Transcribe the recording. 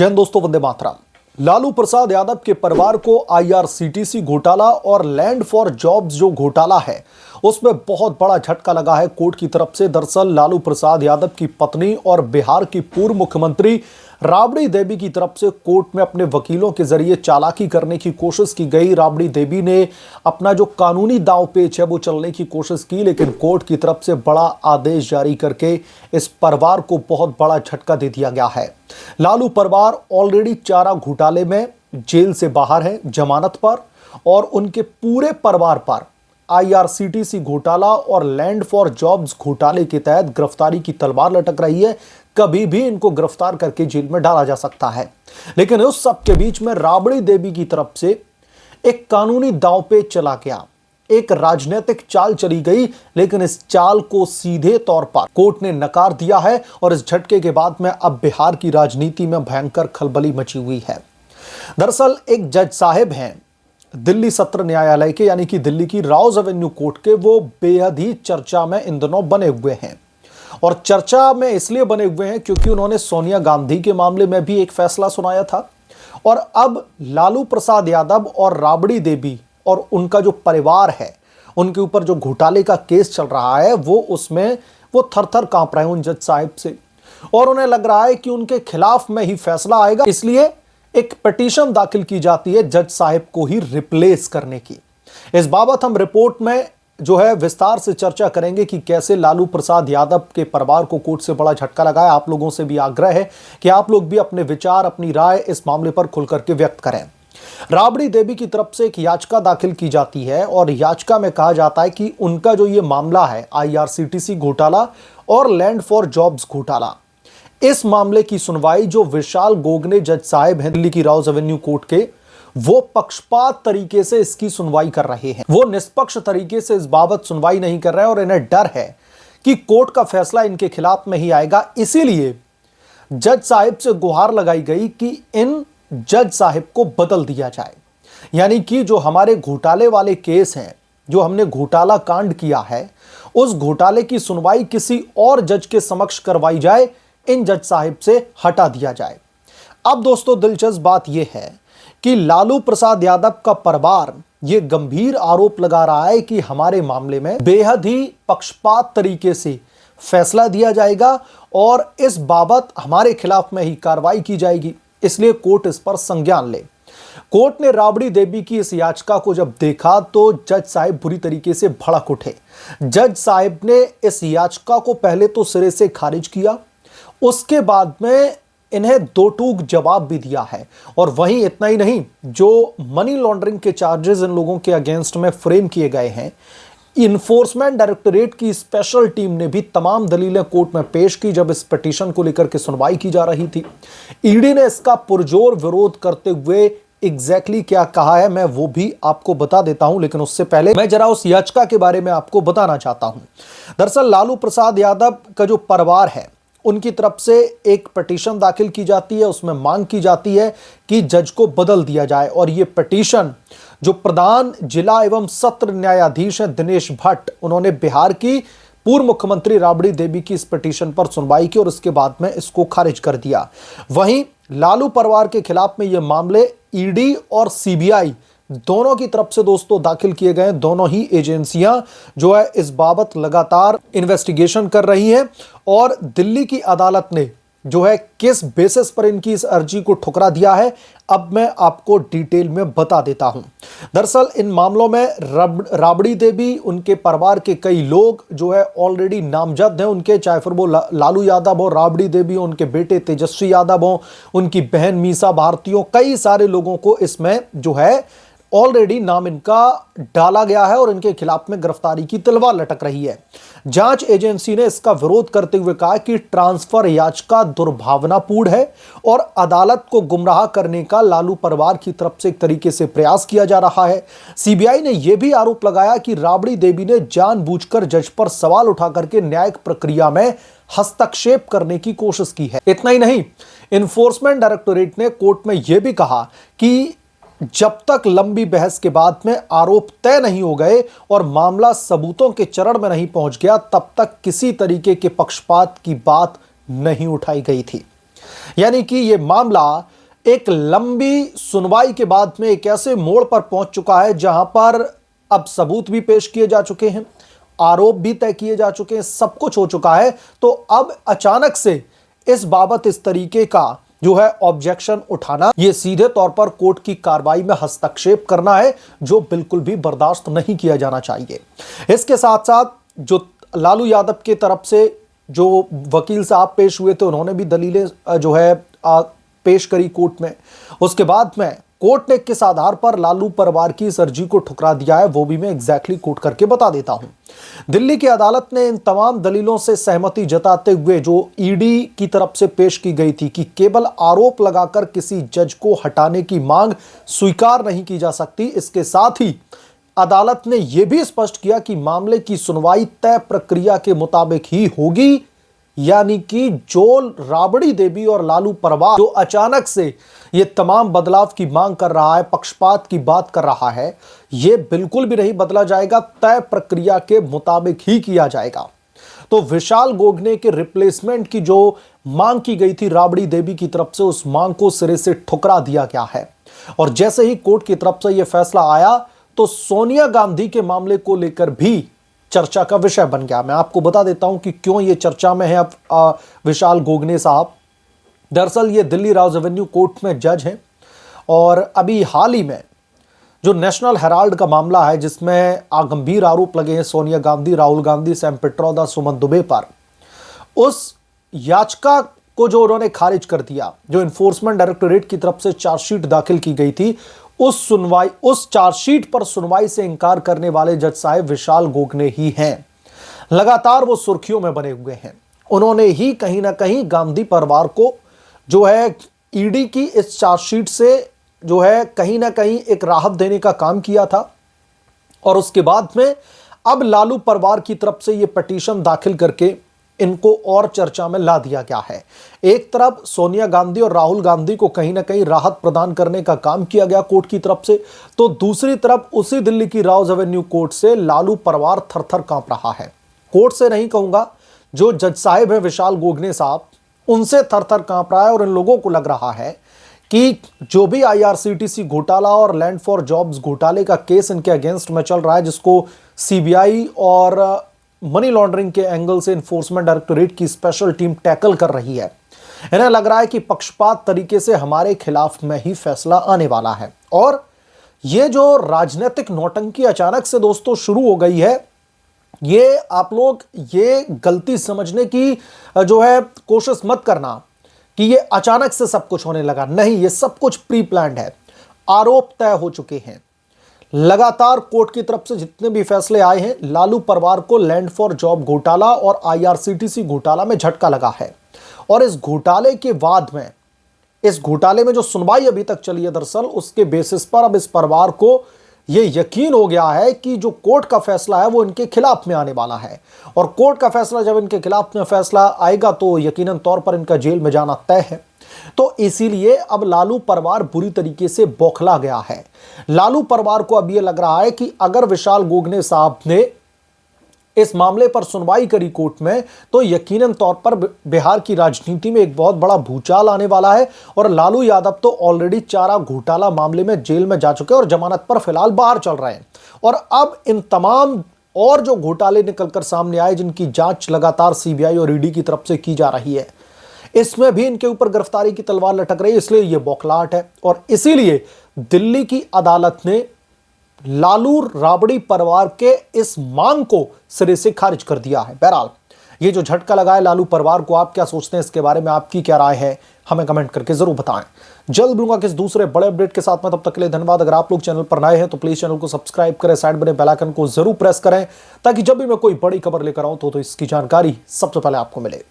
जय हिंद दोस्तों, वंदे मातरम। लालू प्रसाद यादव के परिवार को आईआरसीटीसी घोटाला और लैंड फॉर जॉब्स जो घोटाला है उसमें बहुत बड़ा झटका लगा है कोर्ट की तरफ से। दरअसल लालू प्रसाद यादव की पत्नी और बिहार की पूर्व मुख्यमंत्री राबड़ी देवी की तरफ से कोर्ट में अपने वकीलों के जरिए चालाकी करने की कोशिश की गई। राबड़ी देवी ने अपना जो कानूनी दांवपेच है वो चलने की कोशिश की, लेकिन कोर्ट की तरफ से बड़ा आदेश जारी करके इस परिवार को बहुत बड़ा झटका दे दिया गया है। लालू परिवार ऑलरेडी चारा घोटाले में जेल से बाहर है जमानत पर, और उनके पूरे परिवार पर आईआरसीटीसी घोटाला और लैंड फॉर जॉब्स घोटाले के तहत गिरफ्तारी की तलवार लटक रही है। कभी भी इनको गिरफ्तार करके जेल में डाला जा सकता है। लेकिन उस सब के बीच में राबड़ी देवी की तरफ से एक कानूनी दांवपेच चला गया, एक राजनीतिक चाल चली गई, लेकिन इस चाल को सीधे तौर पर कोर्ट ने नकार दिया है। और इस झटके के बाद में अब बिहार की राजनीति में भयंकर खलबली मची हुई है। दरअसल एक जज साहब हैं दिल्ली सत्र न्यायालय के, यानी कि दिल्ली की राउज एवेन्यू कोर्ट के, वो बेहद ही चर्चा में इन दिनों बने हुए हैं। और चर्चा में इसलिए बने हुए हैं क्योंकि उन्होंने सोनिया गांधी के मामले में भी एक फैसला सुनाया था, और अब लालू प्रसाद यादव और राबड़ी देवी और उनका जो परिवार है उनके ऊपर जो घोटाले का केस चल रहा है वो थर थर कांप रहे हैं उन जज साहब से। और उन्हें लग रहा है कि उनके खिलाफ में ही फैसला आएगा, इसलिए एक पिटीशन दाखिल की जाती है जज साहब को ही रिप्लेस करने की। इस बाबत हम रिपोर्ट में जो है विस्तार से चर्चा करेंगे कि कैसे लालू प्रसाद यादव के परिवार को कोर्ट से बड़ा झटका लगा है। आप लोगों से भी आग्रह है कि आप लोग भी अपने विचार, अपनी राय इस मामले पर खुल करके व्यक्त करें। राबड़ी देवी की तरफ से एक याचिका दाखिल की जाती है और याचिका में कहा जाता है कि उनका जो ये मामला है आईआरसीटीसी घोटाला और लैंड फॉर जॉब्स घोटाला, इस मामले की सुनवाई जो विशाल गोगने जज साहब हैं दिल्ली की राउज एवेन्यू कोर्ट के, वो पक्षपात तरीके से इसकी सुनवाई कर रहे हैं। वो निष्पक्ष तरीके से इस बाबत सुनवाई नहीं कर रहे हैं और इन्हें डर है कि कोर्ट का फैसला इनके खिलाफ में ही आएगा। इसीलिए जज साहब से गुहार लगाई गई कि इन जज साहब को बदल दिया जाए, यानी कि जो हमारे घोटाले वाले केस हैं, जो हमने घोटाला कांड किया है, उस घोटाले की सुनवाई किसी और जज के समक्ष करवाई जाए, इन जज साहब से हटा दिया जाए। अब दोस्तों दिलचस्प बात यह है कि लालू प्रसाद यादव का परिवार यह गंभीर आरोप लगा रहा है कि हमारे मामले में बेहद ही पक्षपात तरीके से फैसला दिया जाएगा और इस बाबत हमारे खिलाफ में ही कार्रवाई की जाएगी, इसलिए कोर्ट इस पर संज्ञान ले। कोर्ट ने राबड़ी देवी की इस याचिका को जब देखा तो जज साहब बुरी तरीके से भड़क उठे। जज साहब ने इस याचिका को पहले तो सिरे से खारिज किया, उसके बाद में इन्हें दो टूक जवाब भी दिया है। और वहीं इतना ही नहीं, जो मनी लॉन्ड्रिंग के चार्जेस इन लोगों के अगेंस्ट में फ्रेम किए गए हैं, इन्फोर्समेंट डायरेक्टोरेट की स्पेशल टीम ने भी तमाम दलीलें कोर्ट में पेश की जब इस पिटीशन को लेकर के सुनवाई की जा रही थी। ईडी ने इसका पुरजोर विरोध करते हुए एग्जैक्टली क्या कहा है मैं वो भी आपको बता देता हूं, लेकिन उससे पहले मैं जरा उस याचिका के बारे में आपको बताना चाहता हूं। दरअसल लालू प्रसाद यादव का जो परिवार है उनकी तरफ से एक पिटीशन दाखिल की जाती है, उसमें मांग की जाती है कि जज को बदल दिया जाए। और यह पिटीशन जो प्रधान जिला एवं सत्र न्यायाधीश हैं दिनेश भट्ट, उन्होंने बिहार की पूर्व मुख्यमंत्री राबड़ी देवी की इस पिटीशन पर सुनवाई की और उसके बाद में इसको खारिज कर दिया। वहीं लालू परिवार के खिलाफ में यह मामले ईडी और सीबीआई दोनों की तरफ से दोस्तों दाखिल किए गए। दोनों ही एजेंसियां जो है इस बाबत लगातार इन्वेस्टिगेशन कर रही हैं और दिल्ली की अदालत ने जो है किस बेसिस पर इनकी इस अर्जी को ठुकरा दिया है, अब मैं आपको डिटेल में बता देता हूं। दरअसल इन मामलों में राबड़ी देवी, उनके परिवार के कई लोग जो है ऑलरेडी नामजद हैं उनके, चाहे फिर वो लालू यादव हो, राबड़ी देवी हो, उनके बेटे तेजस्वी यादव हो, उनकी बहन मीसा भारती हो, कई सारे लोगों को इसमें जो है ऑलरेडी नाम इनका डाला गया है और इनके खिलाफ में गिरफ्तारी की तलवार लटक रही है। जांच एजेंसी ने इसका विरोध करते हुए कहा कि ट्रांसफर याचिका दुर्भावनापूर्ण है और अदालत को गुमराह करने का लालू परिवार की तरफ से एक तरीके से प्रयास किया जा रहा है। सीबीआई ने यह भी आरोप लगाया कि राबड़ी देवी ने जानबूझकर जज पर सवाल उठा करके न्यायिक प्रक्रिया में हस्तक्षेप करने की कोशिश की है। इतना ही नहीं, इन्फोर्समेंट डायरेक्टोरेट ने कोर्ट में यह भी कहा कि जब तक लंबी बहस के बाद में आरोप तय नहीं हो गए और मामला सबूतों के चरण में नहीं पहुंच गया, तब तक किसी तरीके के पक्षपात की बात नहीं उठाई गई थी। यानी कि यह मामला एक लंबी सुनवाई के बाद में एक ऐसे मोड़ पर पहुंच चुका है जहां पर अब सबूत भी पेश किए जा चुके हैं, आरोप भी तय किए जा चुके हैं, सब कुछ हो चुका है। तो अब अचानक से इस बाबत इस तरीके का जो है ऑब्जेक्शन उठाना, यह सीधे तौर पर कोर्ट की कार्रवाई में हस्तक्षेप करना है, जो बिल्कुल भी बर्दाश्त नहीं किया जाना चाहिए। इसके साथ साथ जो लालू यादव की तरफ से जो वकील साहब पेश हुए थे, उन्होंने भी दलीलें जो है पेश करी कोर्ट में। उसके बाद में कोर्ट ने किस आधार पर लालू परिवार की इस अर्जी को ठुकरा दिया है, वो भी मैं एग्जैक्टली कोट करके बता देता हूं। दिल्ली की अदालत ने इन तमाम दलीलों से सहमति जताते हुए जो ईडी की तरफ से पेश की गई थी कि केवल आरोप लगाकर किसी जज को हटाने की मांग स्वीकार नहीं की जा सकती, इसके साथ ही अदालत ने यह भी स्पष्ट किया कि मामले की सुनवाई तय प्रक्रिया के मुताबिक ही होगी। यानी कि जो राबड़ी देवी और लालू परिवार जो अचानक से ये तमाम बदलाव की मांग कर रहा है, पक्षपात की बात कर रहा है, ये बिल्कुल भी नहीं बदला जाएगा, तय प्रक्रिया के मुताबिक ही किया जाएगा। तो विशाल गोगने के रिप्लेसमेंट की जो मांग की गई थी राबड़ी देवी की तरफ से, उस मांग को सिरे से ठुकरा दिया गया है। और जैसे ही कोर्ट की तरफ से यह फैसला आया तो सोनिया गांधी के मामले को लेकर भी चर्चा का विषय बन गया। मैं आपको बता देता हूं कि क्यों ये चर्चा में है अब विशाल गोगने साहब। दरअसल ये दिल्ली राउज एवेन्यू कोर्ट में जज हैं और अभी हाल ही में जो नेशनल हेराल्ड का मामला है, जिसमें गंभीर आरोप लगे हैं सोनिया गांधी, राहुल गांधी, सैम पित्रोदा, सुमन दुबे पर, उस याचिका को जो उन्होंने खारिज कर दिया, जो इन्फोर्समेंट डायरेक्टोरेट की तरफ से चार्जशीट दाखिल की गई थी, उस चार्जशीट पर सुनवाई से इंकार करने वाले जज साहब विशाल गोगने ही हैं। लगातार वो सुर्खियों में बने हुए हैं। उन्होंने ही कहीं ना कहीं गांधी परिवार को जो है ईडी की इस चार्जशीट से जो है कहीं ना कहीं एक राहत देने का काम किया था। और उसके बाद में अब लालू परिवार की तरफ से ये पिटीशन दाखिल करके इनको और चर्चा में ला दिया गया है। एक तरफ सोनिया गांधी और राहुल गांधी को कहीं ना कहीं राहत प्रदान करने का काम किया गया कोर्ट की तरफ से, तो दूसरी तरफ उसी दिल्ली की राउज एवेन्यू कोर्ट से लालू परिवार थर-थर कांप रहा है। कोर्ट से नहीं कहूंगा, जो जज साहिब है विशाल गोगने साहब, उनसे थर-थर कांप रहा है। और इन लोगों को लग रहा है कि जो भी आईआरसीटीसी घोटाला और लैंड फॉर जॉब्स घोटाले का केस इनके अगेंस्ट में चल रहा है, जिसको सीबीआई और मनी लॉन्ड्रिंग के एंगल से इन्फोर्समेंट डायरेक्टोरेट की स्पेशल टीम टैकल कर रही है, इन्हें लग रहा है कि पक्षपात तरीके से हमारे खिलाफ में ही फैसला आने वाला है। और ये जो राजनीतिक नौटंकी अचानक से दोस्तों शुरू हो गई है, ये आप लोग ये गलती समझने की जो है कोशिश मत करना कि ये अचानक से सब कुछ होने लगा। नहीं, ये सब कुछ प्री प्लान्ड है। आरोप तय हो चुके हैं। लगातार कोर्ट की तरफ से जितने भी फैसले आए हैं, लालू परिवार को लैंड फॉर जॉब घोटाला और आईआरसीटीसी घोटाला में झटका लगा है। और इस घोटाले के बाद में, इस घोटाले में जो सुनवाई अभी तक चली है, दरअसल उसके बेसिस पर अब इस परिवार को यह यकीन हो गया है कि जो कोर्ट का फैसला है वो इनके खिलाफ में आने वाला है। और कोर्ट का फैसला जब इनके खिलाफ में फैसला आएगा तो यकीनन तौर पर इनका जेल में जाना तय है। तो इसीलिए अब लालू परिवार बुरी तरीके से बौखला गया है। लालू परिवार को अब यह लग रहा है कि अगर विशाल गोगने साहब ने इस मामले पर सुनवाई करी कोर्ट में, तो यकीनन तौर पर बिहार की राजनीति में एक बहुत बड़ा भूचाल आने वाला है। और लालू यादव तो ऑलरेडी चारा घोटाला मामले में जेल में जा चुके हैं और जमानत पर फिलहाल बाहर चल रहे हैं। और अब इन तमाम और जो घोटाले निकलकर सामने आए, जिनकी जांच लगातार सीबीआई और ईडी की तरफ से की जा रही है, इसमें भी इनके ऊपर गिरफ्तारी की तलवार लटक रही है। इसलिए यह बौखलाहट है। और इसीलिए दिल्ली की अदालत ने लालू राबड़ी परिवार के इस मांग को सिरे से खारिज कर दिया है। बहरहाल ये जो झटका लगा है लालू परिवार को, आप क्या सोचते हैं इसके बारे में, आपकी क्या राय है, हमें कमेंट करके जरूर बताएं। जल्द मिलूंगा किस दूसरे बड़े अपडेट के साथ में, तब तक के लिए धन्यवाद। अगर आप लोग चैनल पर नए हैं तो प्लीज चैनल को सब्सक्राइब करें, साइड बने बेल आइकन को जरूर प्रेस करें, ताकि जब भी मैं कोई बड़ी खबर लेकर आऊं तो इसकी जानकारी सबसे पहले आपको मिले।